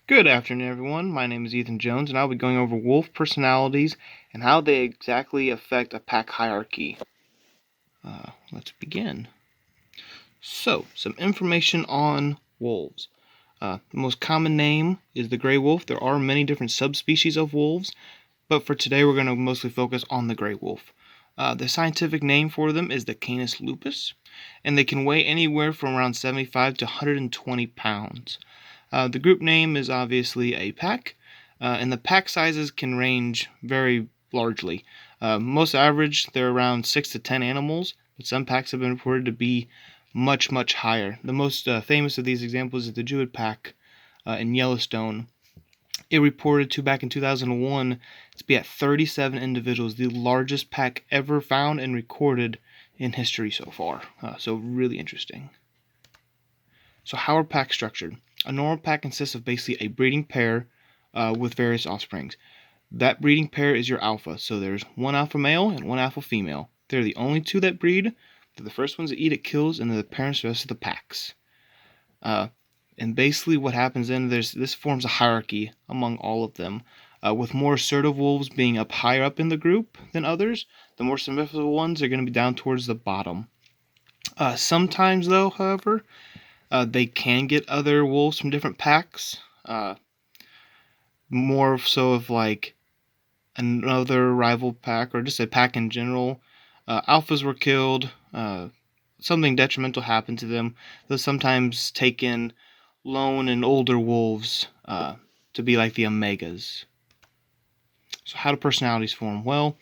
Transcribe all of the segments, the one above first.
Good afternoon, everyone. My name is Ethan Jones, and I'll be going over wolf personalities and how they exactly affect a pack hierarchy. Let's begin. So, some information on wolves. The most common name is the gray wolf. There are many different subspecies of wolves, but for today we're going to mostly focus on the gray wolf. The scientific name for them is the Canis lupus, and they can weigh anywhere from around 75 to 120 pounds. The group name is obviously a pack, and the pack sizes can range very largely. Most average, they're around 6 to 10 animals, but some packs have been reported to be much, much higher. The most famous of these examples is the Jewett pack in Yellowstone. It reported to back in 2001 to be at 37 individuals, the largest pack ever found and recorded in history so far. So really interesting. So how are packs structured? A normal pack consists of basically a breeding pair with various offsprings. That breeding pair is your alpha. So there's one alpha male and one alpha female. They're the only two that breed. They're the first ones that eat at kills, and they're the parents of the rest of the packs. And basically what happens then, this forms a hierarchy among all of them, with more assertive wolves being up higher up in the group than others. The more submissive ones are going to be down towards the bottom. Sometimes, though, however, they can get other wolves from different packs. More so of like another rival pack or just a pack in general. Alphas were killed. Something detrimental happened to them. They'll sometimes take in lone and older wolves to be like the omegas. So how do personalities form? Well,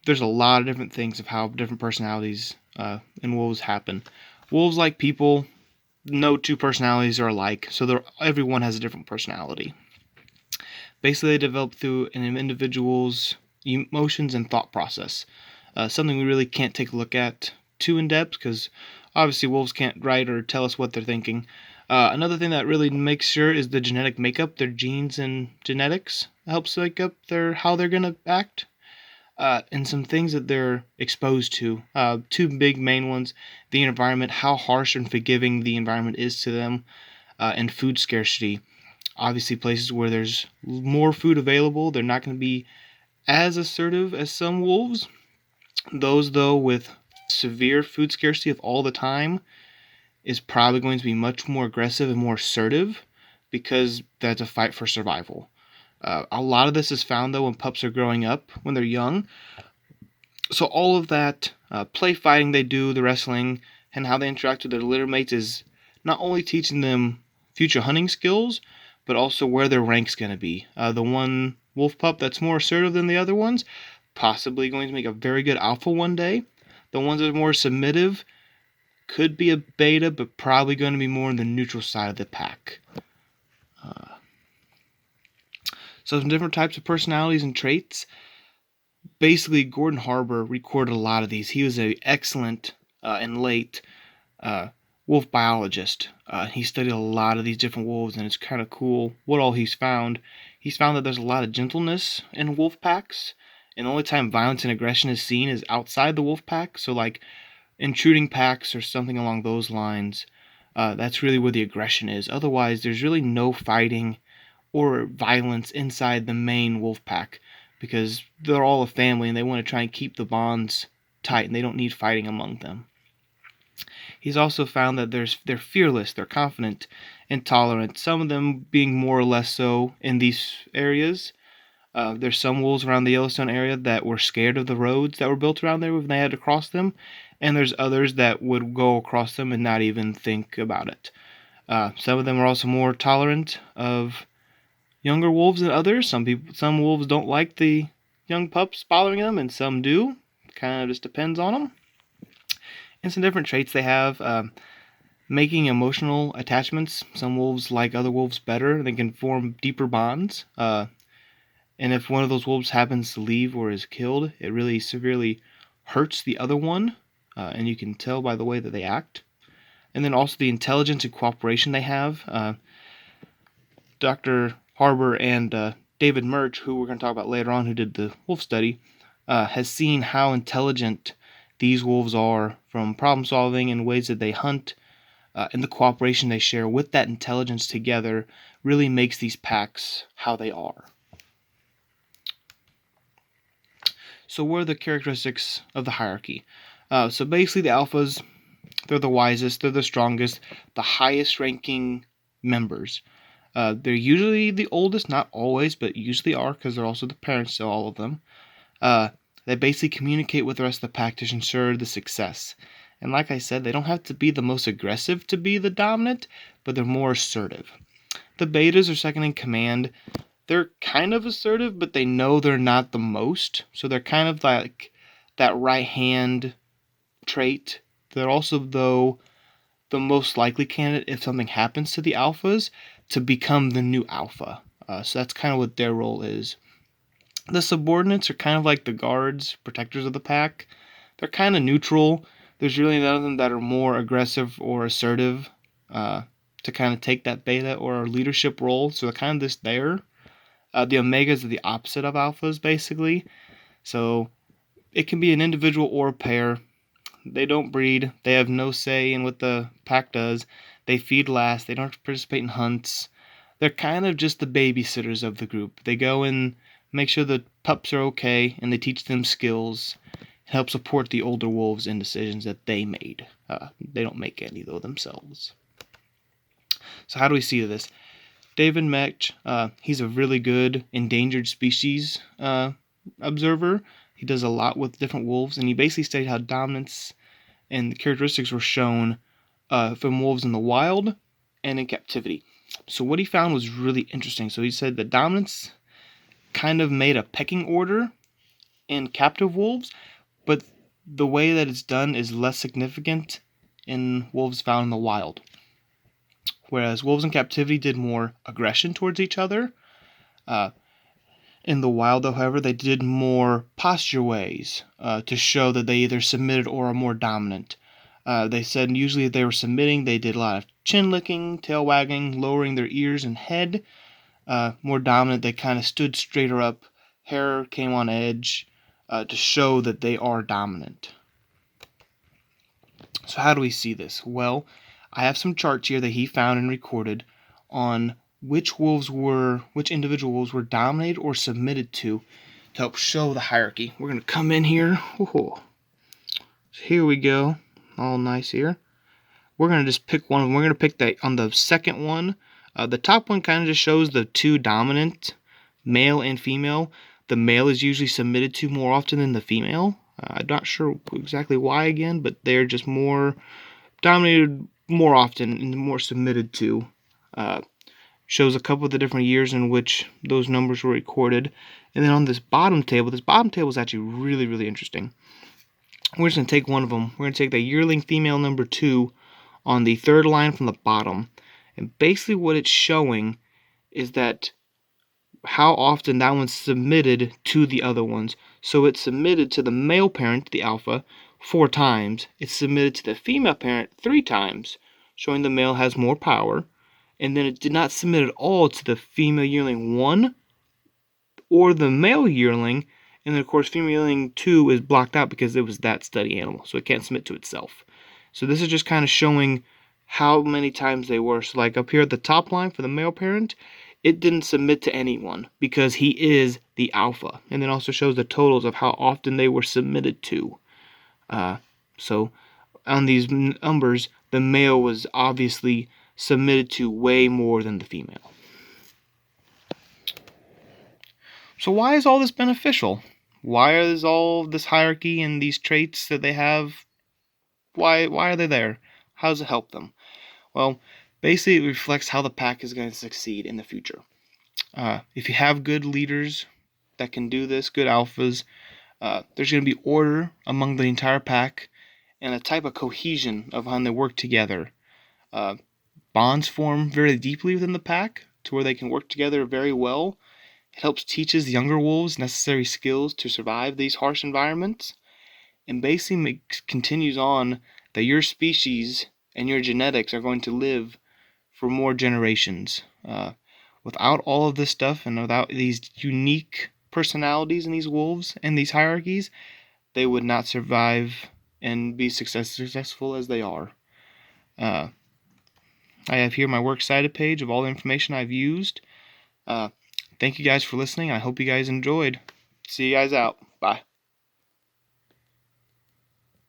there's a lot of different things of how different personalities in wolves happen. Wolves, like people, no two personalities are alike, so everyone has a different personality. Basically, they develop through an individual's emotions and thought process. Something we really can't take a look at too in depth because obviously wolves can't write or tell us what they're thinking. Another thing that really makes sure is the genetic makeup. Their genes and genetics helps make up how they're gonna act. And some things that they're exposed to. Two big main ones: the environment, how harsh and forgiving the environment is to them, and food scarcity. Obviously, places where there's more food available, they're not going to be as assertive as some wolves. Those, though, with severe food scarcity of all the time is probably going to be much more aggressive and more assertive because that's a fight for survival. A lot of this is found, though, when pups are growing up, when they're young. So all of that play fighting they do, the wrestling, and how they interact with their litter mates is not only teaching them future hunting skills, but also where their rank's going to be. The one wolf pup that's more assertive than the other ones, possibly going to make a very good alpha one day. The ones that are more submissive could be a beta, but probably going to be more in the neutral side of the pack. So some different types of personalities and traits. Basically, Gordon Harbour recorded a lot of these. He was an excellent and late wolf biologist. He studied a lot of these different wolves, and it's kind of cool what all he's found. He's found that there's a lot of gentleness in wolf packs, and the only time violence and aggression is seen is outside the wolf pack. So, like intruding packs or something along those lines. That's really where the aggression is. Otherwise, there's really no fighting or violence inside the main wolf pack because they're all a family and they want to try and keep the bonds tight and they don't need fighting among them. He's also found that they're fearless, they're confident, and tolerant, some of them being more or less so in these areas. There's some wolves around the Yellowstone area that were scared of the roads that were built around there when they had to cross them, and there's others that would go across them and not even think about it. Some of them are also more tolerant of younger wolves than others. Some wolves don't like the young pups bothering them, and some do. Kind of just depends on them. And some different traits they have. Making emotional attachments. Some wolves like other wolves better. They can form deeper bonds. And if one of those wolves happens to leave or is killed, it really severely hurts the other one. And you can tell by the way that they act. And then also the intelligence and cooperation they have. Dr. Harbour and David Murch, who we're going to talk about later on, who did the wolf study, has seen how intelligent these wolves are from problem solving and ways that they hunt. and the cooperation they share with that intelligence together really makes these packs how they are. So what are the characteristics of the hierarchy? So basically the alphas, they're the wisest, they're the strongest, the highest ranking members. They're usually the oldest, not always, but usually are, because they're also the parents to all of them. They basically communicate with the rest of the pack to ensure the success. And like I said, they don't have to be the most aggressive to be the dominant, but they're more assertive. The betas are second in command. They're kind of assertive, but they know they're not the most. So they're kind of like that right hand trait. They're also, though, the most likely candidate if something happens to the alphas to become the new alpha. So that's kind of what their role is. The subordinates are kind of like the guards, protectors of the pack. They're kind of neutral. There's really none of them that are more aggressive or assertive to kind of take that beta or leadership role. So they're kind of just there. The omegas are the opposite of alphas, basically. So it can be an individual or a pair. They don't breed. They have no say in what the pack does. They feed last. They don't participate in hunts. They're kind of just the babysitters of the group. They go and make sure the pups are okay, and they teach them skills and help support the older wolves in decisions that they made. They don't make any, though, themselves. So how do we see this? David Mech, he's a really good endangered species observer. He does a lot with different wolves, and he basically stated how dominance and the characteristics were shown from wolves in the wild and in captivity. So what he found was really interesting. So he said that dominance kind of made a pecking order in captive wolves, but the way that it's done is less significant in wolves found in the wild. Whereas wolves in captivity did more aggression towards each other. In the wild, however, they did more posture ways to show that they either submitted or are more dominant. They said usually if they were submitting, they did a lot of chin licking, tail wagging, lowering their ears and head. More dominant, they kind of stood straighter up, hair came on edge to show that they are dominant. So how do we see this? Well, I have some charts here that he found and recorded on which individual wolves were dominated or submitted to help show the hierarchy. We're going to come in here. So here we go. All nice here. We're going to just pick one of them. We're going to pick that on the second one. The top one kind of just shows the two dominant, male and female. The male is usually submitted to more often than the female. I'm not sure exactly why again, but they're just more dominated more often and more submitted to. Shows a couple of the different years in which those numbers were recorded. And then on this bottom table is actually really, really interesting. We're just going to take one of them. We're going to take the yearling female number 2 on the third line from the bottom. And basically what it's showing is that how often that one's submitted to the other ones. So it's submitted to the male parent, the alpha, 4 times. It's submitted to the female parent 3 times, showing the male has more power. And then it did not submit at all to the female yearling 1 or the male yearling. And then, of course, female yearling 2 is blocked out because it was that study animal, so it can't submit to itself. So this is just kind of showing how many times they were. So like up here at the top line for the male parent, it didn't submit to anyone because he is the alpha. And then also shows the totals of how often they were submitted to. So on these numbers, the male was obviously submitted to way more than the female. So why is all this beneficial? Why is all this hierarchy and these traits that they have, why are they there? How does it help them? Well, basically it reflects how the pack is going to succeed in the future. If you have good leaders that can do this, good alphas, there's going to be order among the entire pack and a type of cohesion of how they work together. Bonds form very deeply within the pack to where they can work together very well. It helps teaches the younger wolves necessary skills to survive these harsh environments, and basically continues on that your species and your genetics are going to live for more generations. Without all of this stuff and without these unique personalities in these wolves and these hierarchies, they would not survive and be successful as they are. I have here my works cited page of all the information I've used. Thank you guys for listening. I hope you guys enjoyed. See you guys out.